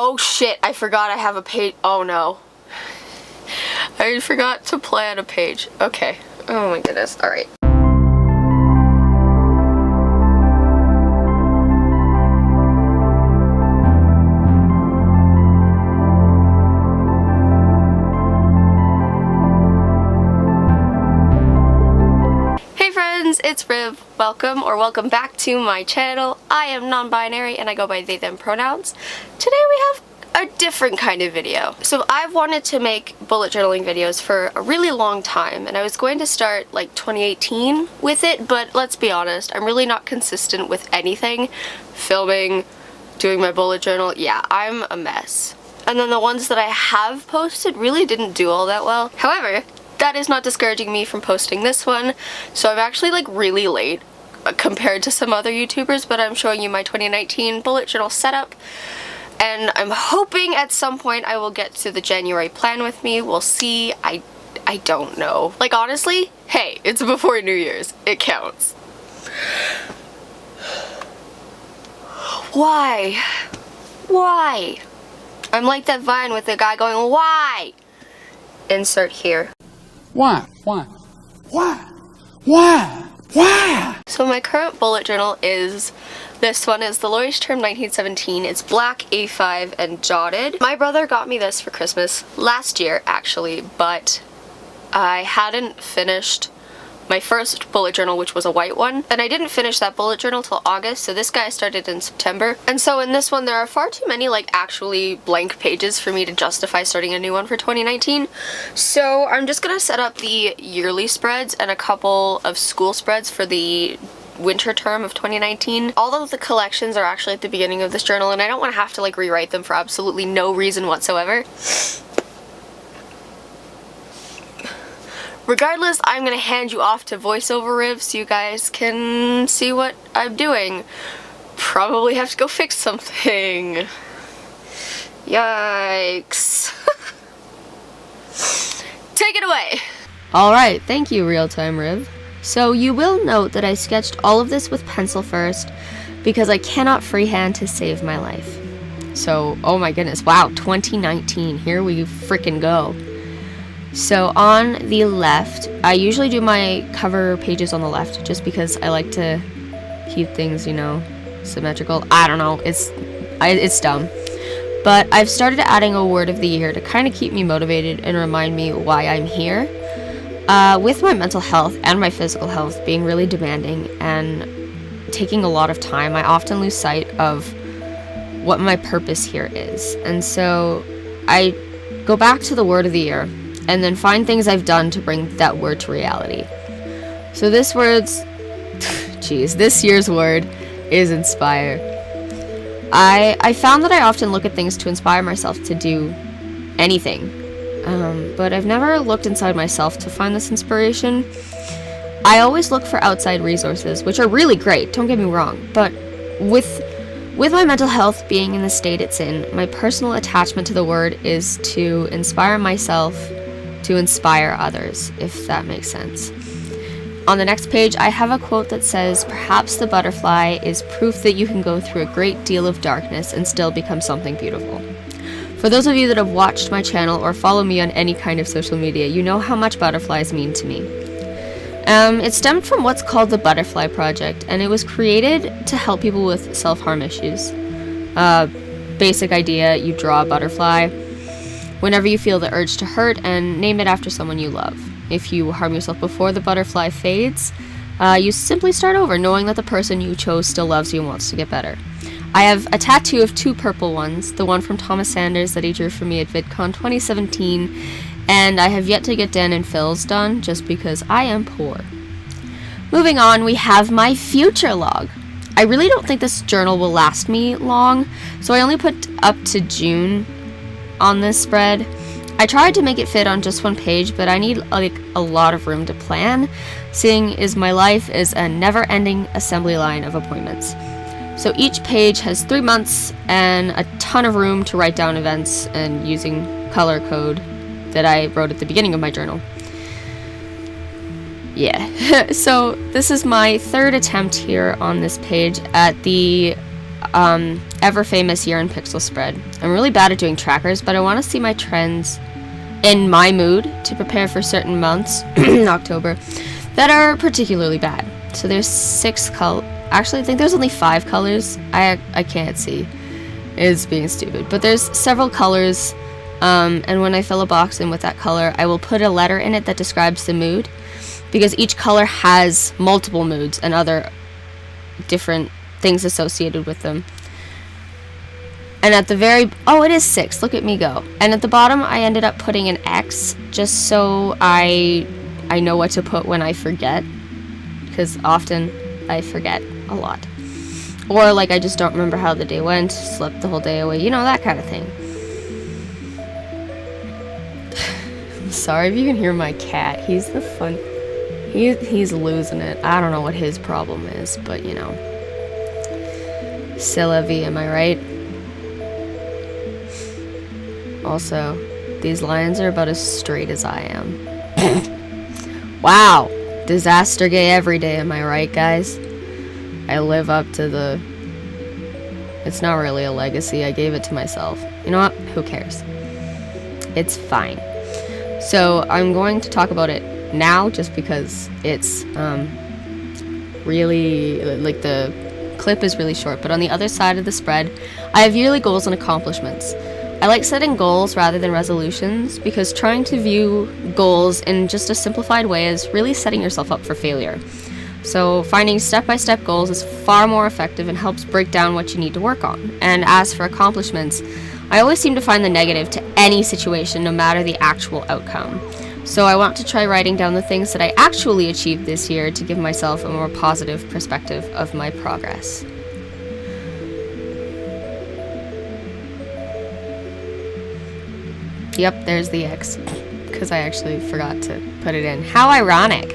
Oh shit, I forgot I have a page. Oh no. I forgot to plan a page. Okay. Oh my goodness. Alright. It's Riv. Welcome back to my channel. I am non-binary and I go by they them pronouns. Today we have a different kind of video. So I've wanted to make bullet journaling videos for a really long time, and I was going to start like 2018 with it, but let's be honest, I'm really not consistent with anything. Filming, doing my bullet journal, yeah, I'm a mess. And then the ones that I have posted really didn't do all that well. However, that is not discouraging me from posting this one, so I'm actually like really late compared to some other YouTubers, but I'm showing you my 2019 bullet journal setup, and I'm hoping at some point I will get to the January plan with me. We'll see. I don't know. Like, honestly, hey, it's before New Year's. It counts. Why? Why? I'm like that Vine with the guy going, why? Insert here. Why? Why? Why? Why? Why? So my current bullet journal is, this one is the Laurie's Term 1917. It's black, A5, and dotted. My brother got me this for Christmas last year, actually, but I hadn't finished my first bullet journal, which was a white one, and I didn't finish that bullet journal till August, so this guy started in September. And so in this one there are far too many like actually blank pages for me to justify starting a new one for 2019. So I'm just gonna set up the yearly spreads and a couple of school spreads for the winter term of 2019. All of the collections are actually at the beginning of this journal, and I don't want to have to like rewrite them for absolutely no reason whatsoever. Regardless, I'm gonna hand you off to voiceover Riv so you guys can see what I'm doing. Probably have to go fix something. Yikes. Take it away. Alright, thank you, Real-Time Riv. So you will note that I sketched all of this with pencil first because I cannot freehand to save my life. So, oh my goodness, wow, 2019, here we frickin' go. So on the left, I usually do my cover pages on the left just because I like to keep things, you know, symmetrical. I don't know, it's dumb. But I've started adding a word of the year to kind of keep me motivated and remind me why I'm here. With my mental health and my physical health being really demanding and taking a lot of time, I often lose sight of what my purpose here is. And so I go back to the word of the year and then find things I've done to bring that word to reality. So this year's word is inspire. I found that I often look at things to inspire myself to do anything, but I've never looked inside myself to find this inspiration. I always look for outside resources, which are really great, don't get me wrong, but with my mental health being in the state it's in, my personal attachment to the word is to inspire myself to inspire others, if that makes sense. On the next page, I have a quote that says, "Perhaps the butterfly is proof that you can go through a great deal of darkness and still become something beautiful." For those of you that have watched my channel or follow me on any kind of social media, you know how much butterflies mean to me. It stemmed from what's called the Butterfly Project, and it was created to help people with self-harm issues. Basic idea, you draw a butterfly whenever you feel the urge to hurt and name it after someone you love. If you harm yourself before the butterfly fades, you simply start over knowing that the person you chose still loves you and wants to get better. I have a tattoo of two purple ones, the one from Thomas Sanders that he drew for me at VidCon 2017, and I have yet to get Dan and Phil's done just because I am poor. Moving on, we have my future log. I really don't think this journal will last me long, so I only put up to June on this spread. I tried to make it fit on just one page, but I need like a lot of room to plan, seeing as my life is a never-ending assembly line of appointments. So each page has 3 months and a ton of room to write down events and using color code that I wrote at the beginning of my journal. Yeah, so this is my third attempt here on this page at the ever famous year in pixel spread. I'm really bad at doing trackers, but I want to see my trends in my mood to prepare for certain months in October that are particularly bad. So there's 6 actually I think there's only 5 colors. I can't see. It's being stupid. But there's several colors, and when I fill a box in with that color, I will put a letter in it that describes the mood, because each color has multiple moods and other different things associated with them. And at the very, oh, it is 6, look at me go. And at the bottom I ended up putting an X just so I know what to put when I forget, because often I forget a lot, or like I just don't remember how the day went, slept the whole day away, you know, that kind of thing. Sorry if you can hear my cat. He's the fun, he's losing it. I don't know what his problem is, but you know, c'est la vie, am I right? Also, these lines are about as straight as I am. Wow, disaster gay every day, am I right, guys? I live up to the... It's not really a legacy, I gave it to myself. You know what? Who cares? It's fine. So, I'm going to talk about it now, just because it's, really, like, the clip is really short. But on the other side of the spread, I have yearly goals and accomplishments. I like setting goals rather than resolutions, because trying to view goals in just a simplified way is really setting yourself up for failure. So finding step-by-step goals is far more effective and helps break down what you need to work on. And as for accomplishments, I always seem to find the negative to any situation, no matter the actual outcome. So I want to try writing down the things that I actually achieved this year to give myself a more positive perspective of my progress. Yep, there's the X, because I actually forgot to put it in. How ironic.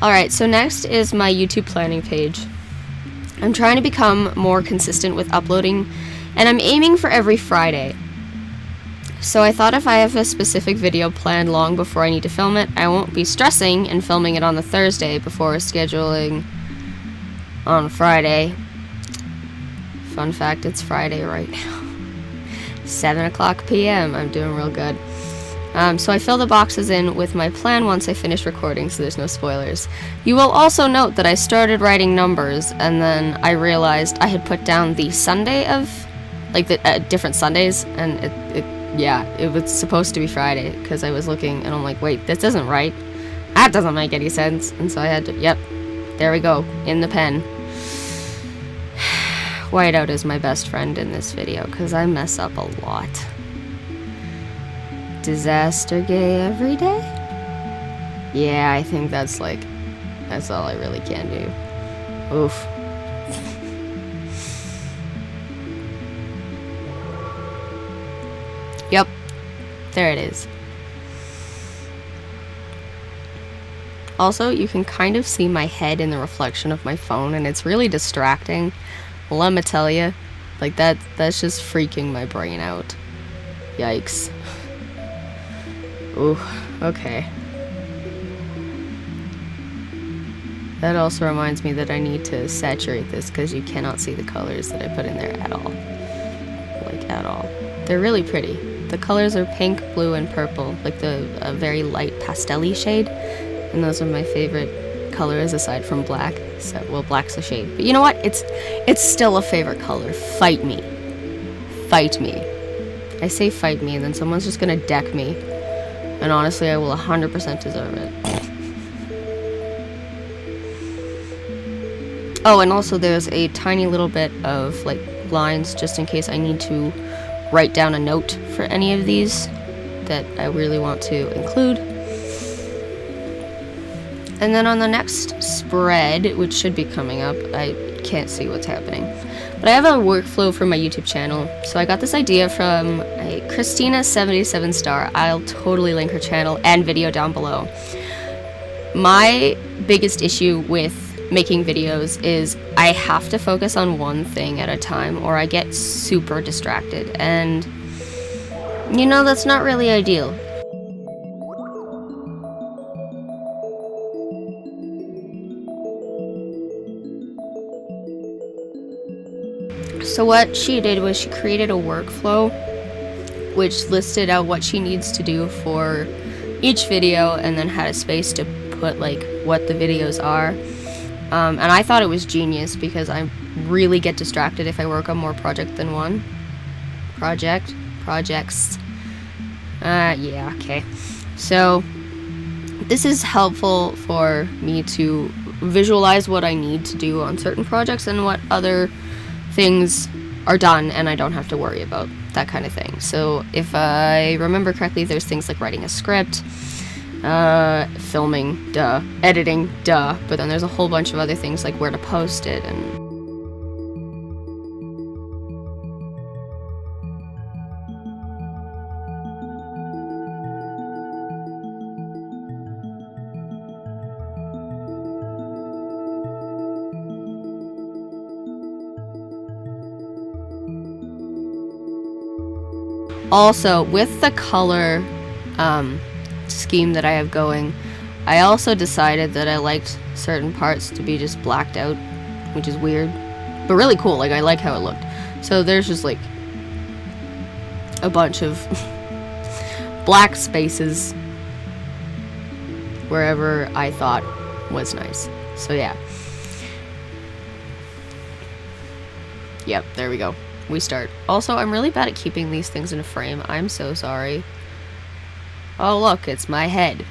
Alright, so next is my YouTube planning page. I'm trying to become more consistent with uploading, and I'm aiming for every Friday. So I thought if I have a specific video planned long before I need to film it, I won't be stressing and filming it on the Thursday before scheduling on Friday. Fun fact, it's Friday right now. 7 o'clock p.m. I'm doing real good. So I fill the boxes in with my plan once I finish recording, so there's no spoilers. You will also note that I started writing numbers, and then I realized I had put down the Sunday of, like, the different Sundays, and it was supposed to be Friday, because I was looking, and I'm like, wait, this isn't right. That doesn't make any sense. And so I had to, yep, there we go, in the pen. Whiteout is my best friend in this video, because I mess up a lot. Disaster gay every day? Yeah, I think that's all I really can do. Oof. Yep, there it is. Also, you can kind of see my head in the reflection of my phone, and it's really distracting. Let me tell you, like, that's just freaking my brain out. Yikes. Ooh, okay. That also reminds me that I need to saturate this, because you cannot see the colors that I put in there at all. Like, at all. They're really pretty. The colors are pink, blue, and purple, like the very light pastel-y shade. And those are my favorite colors aside from black. So, well, black's a shade. But you know what? It's still a favorite color. Fight me. Fight me. I say fight me, and then someone's just gonna deck me. And honestly, I will 100% deserve it. Oh, and also there's a tiny little bit of, like, lines just in case I need to write down a note for any of these that I really want to include. And then on the next spread, which should be coming up, I can't see what's happening, but I have a workflow for my YouTube channel. So I got this idea from a Christina77star. I'll totally link her channel and video down below. My biggest issue with making videos is I have to focus on one thing at a time, or I get super distracted, and you know, that's not really ideal. So what she did was she created a workflow which listed out what she needs to do for each video, and then had a space to put like what the videos are. And I thought it was genius because I really get distracted if I work on more projects. Yeah, okay. So this is helpful for me to visualize what I need to do on certain projects and what other things are done, and I don't have to worry about that kind of thing. So if I remember correctly, there's things like writing a script, filming, duh, editing, duh, but then there's a whole bunch of other things like where to post it and also, with the color scheme that I have going, I also decided that I liked certain parts to be just blacked out, which is weird, but really cool. Like, I like how it looked. So there's just like a bunch of black spaces wherever I thought was nice. So yeah. Yep, there we go. We start. Also, I'm really bad at keeping these things in a frame. I'm so sorry. Oh, look, it's my head.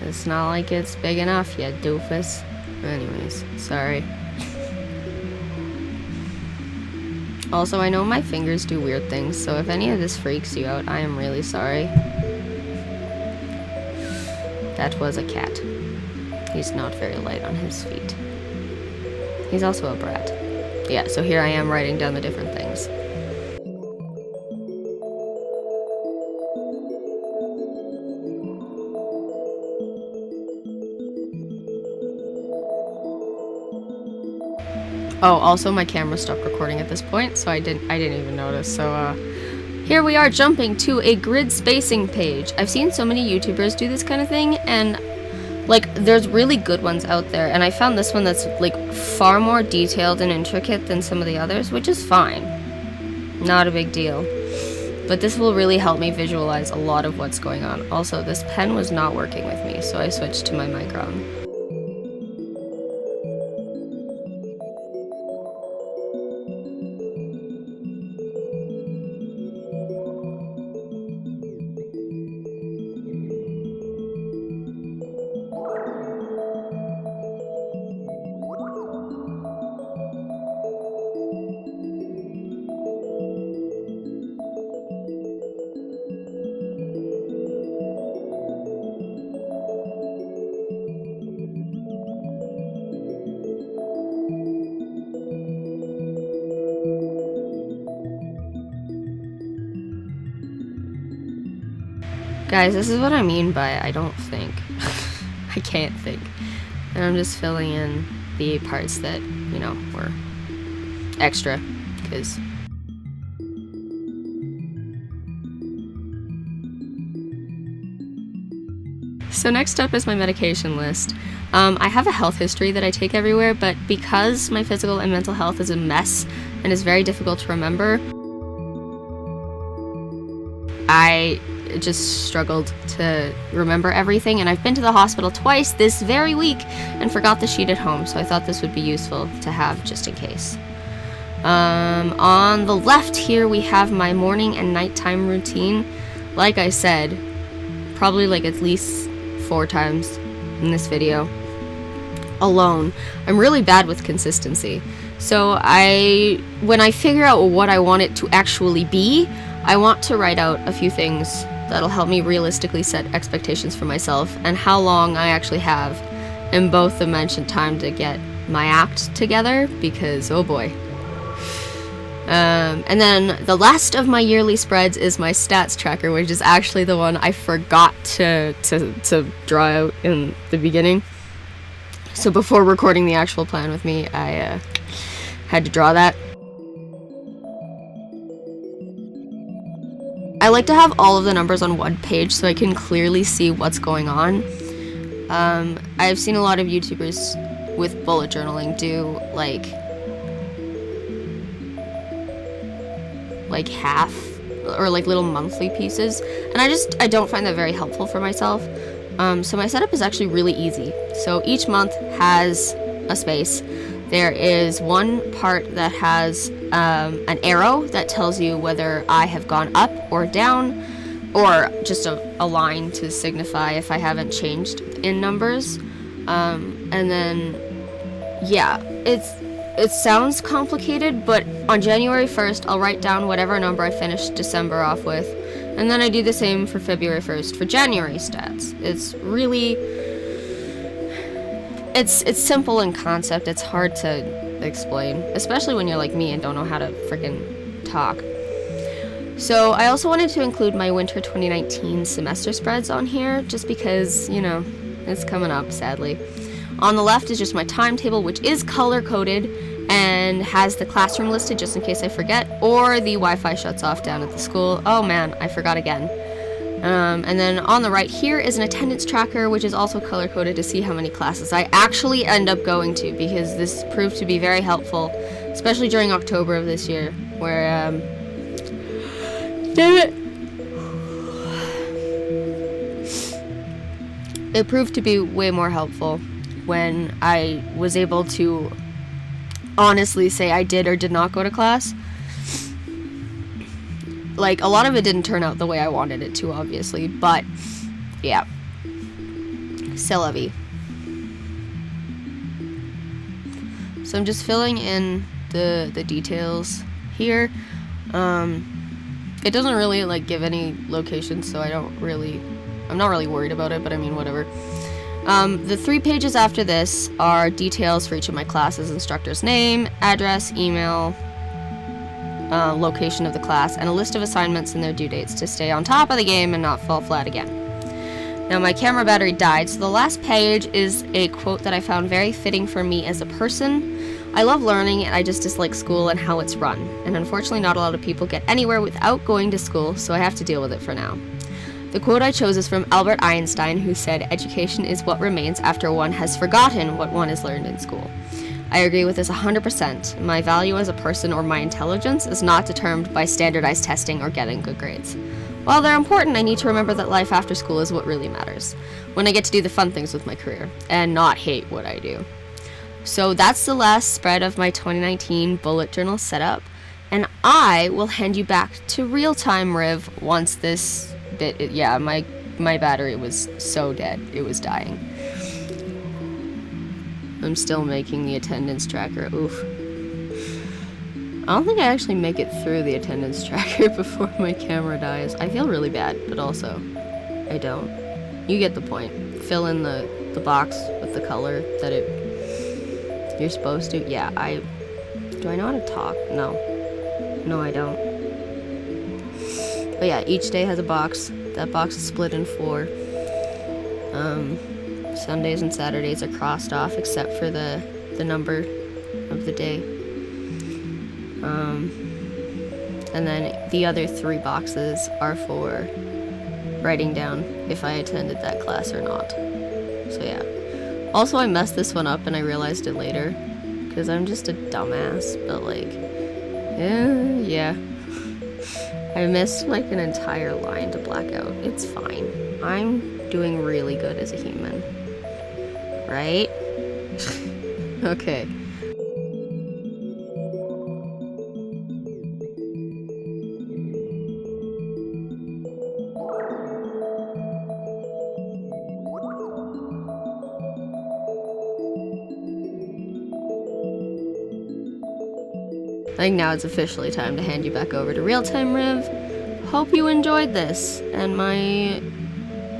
It's not like it's big enough yet, doofus. Anyways, sorry. Also, I know my fingers do weird things, so if any of this freaks you out, I am really sorry. That was a cat. He's not very light on his feet. He's also a brat. Yeah, so here I am writing down the different things. Oh, also my camera stopped recording at this point, so I didn't even notice. So here we are jumping to a grid spacing page. I've seen so many YouTubers do this kind of thing, and like, there's really good ones out there, and I found this one that's like far more detailed and intricate than some of the others, which is fine. Not a big deal. But this will really help me visualize a lot of what's going on. Also, this pen was not working with me, so I switched to my Micron. Guys, this is what I mean by I don't think. I can't think. And I'm just filling in the parts that, you know, were extra, because... So next up is my medication list. I have a health history that I take everywhere, but because my physical and mental health is a mess and is very difficult to remember, I just struggled to remember everything, and I've been to the hospital twice this very week and forgot the sheet at home, so I thought this would be useful to have just in case. On the left here we have my morning and nighttime routine. Like I said, probably like at least 4 times in this video alone. I'm really bad with consistency, so when I figure out what I want it to actually be, I want to write out a few things that'll help me realistically set expectations for myself and how long I actually have in both the mentioned time to get my act together, because oh boy. And then the last of my yearly spreads is my stats tracker, which is actually the one I forgot to draw out in the beginning. So before recording the actual plan with me, I had to draw that. I like to have all of the numbers on one page so I can clearly see what's going on. I've seen a lot of YouTubers with bullet journaling do like like half or like little monthly pieces, and I don't find that very helpful for myself. So my setup is actually really easy. So each month has a space. There is one part that has an arrow that tells you whether I have gone up or down, or just a line to signify if I haven't changed in numbers. And then, yeah, it sounds complicated, but on January 1st, I'll write down whatever number I finished December off with, and then I do the same for February 1st for January stats. It's really, it's simple in concept. It's hard to explain, especially when you're like me and don't know how to freaking talk. So I also wanted to include my winter 2019 semester spreads on here, just because, you know, it's coming up, sadly. On the left is just my timetable, which is color-coded and has the classroom listed just in case I forget, or the Wi-Fi shuts off down at the school. Oh man, I forgot again. And then on the right here is an attendance tracker, which is also color-coded to see how many classes I actually end up going to, because this proved to be very helpful, especially during October of this year, where, damn it! It proved to be way more helpful when I was able to honestly say I did or did not go to class. Like, a lot of it didn't turn out the way I wanted it to, obviously, but yeah. C'est la vie. So I'm just filling in the details here. It doesn't really like give any locations, so I'm not really worried about it, but I mean, whatever. The 3 pages after this are details for each of my classes: instructor's name, address, email, location of the class, and a list of assignments and their due dates to stay on top of the game and not fall flat again. Now my camera battery died, so the last page is a quote that I found very fitting for me as a person. I love learning, and I just dislike school and how it's run. And unfortunately not a lot of people get anywhere without going to school, so I have to deal with it for now. The quote I chose is from Albert Einstein, who said, "Education is what remains after one has forgotten what one has learned in school." I agree with this 100%. My value as a person or my intelligence is not determined by standardized testing or getting good grades. While they're important, I need to remember that life after school is what really matters, when I get to do the fun things with my career, and not hate what I do. So that's the last spread of my 2019 bullet journal setup, and I will hand you back to real-time Riv once this bit, yeah, my battery was so dead, it was dying. I'm still making the attendance tracker, oof. I don't think I actually make it through the attendance tracker before my camera dies. I feel really bad, but also, I don't. You get the point. Fill in the box with the color that you're supposed to. Yeah, do I know how to talk? No. No, I don't. But yeah, each day has a box. That box is split in 4. Sundays and Saturdays are crossed off except for the number of the day. And then the other 3 boxes are for writing down if I attended that class or not. So yeah. Also, I messed this one up and I realized it later, because I'm just a dumbass, but like, yeah. I missed like an entire line to black out. It's fine. I'm doing really good as a human. Right? Okay. I think now it's officially time to hand you back over to Real-Time Riv. Hope you enjoyed this and my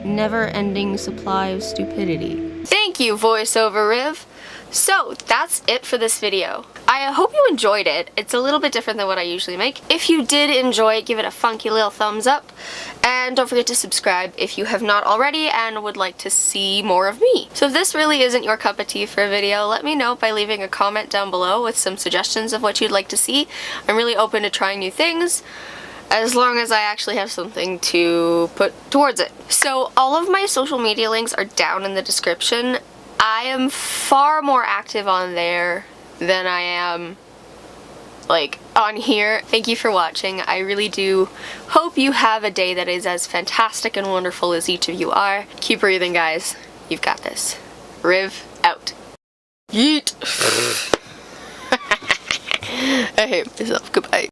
never-ending supply of stupidity. Thank you, VoiceOver Riv. So, that's it for this video. I hope you enjoyed it. It's a little bit different than what I usually make. If you did enjoy it, give it a funky little thumbs up. And don't forget to subscribe if you have not already and would like to see more of me. So if this really isn't your cup of tea for a video, let me know by leaving a comment down below with some suggestions of what you'd like to see. I'm really open to trying new things, as long as I actually have something to put towards it. So all of my social media links are down in the description. I am far more active on there than I am like on here. Thank you for watching. I really do hope you have a day that is as fantastic and wonderful as each of you are. Keep breathing, guys. You've got this. Riv out. Yeet. I hate myself. Goodbye.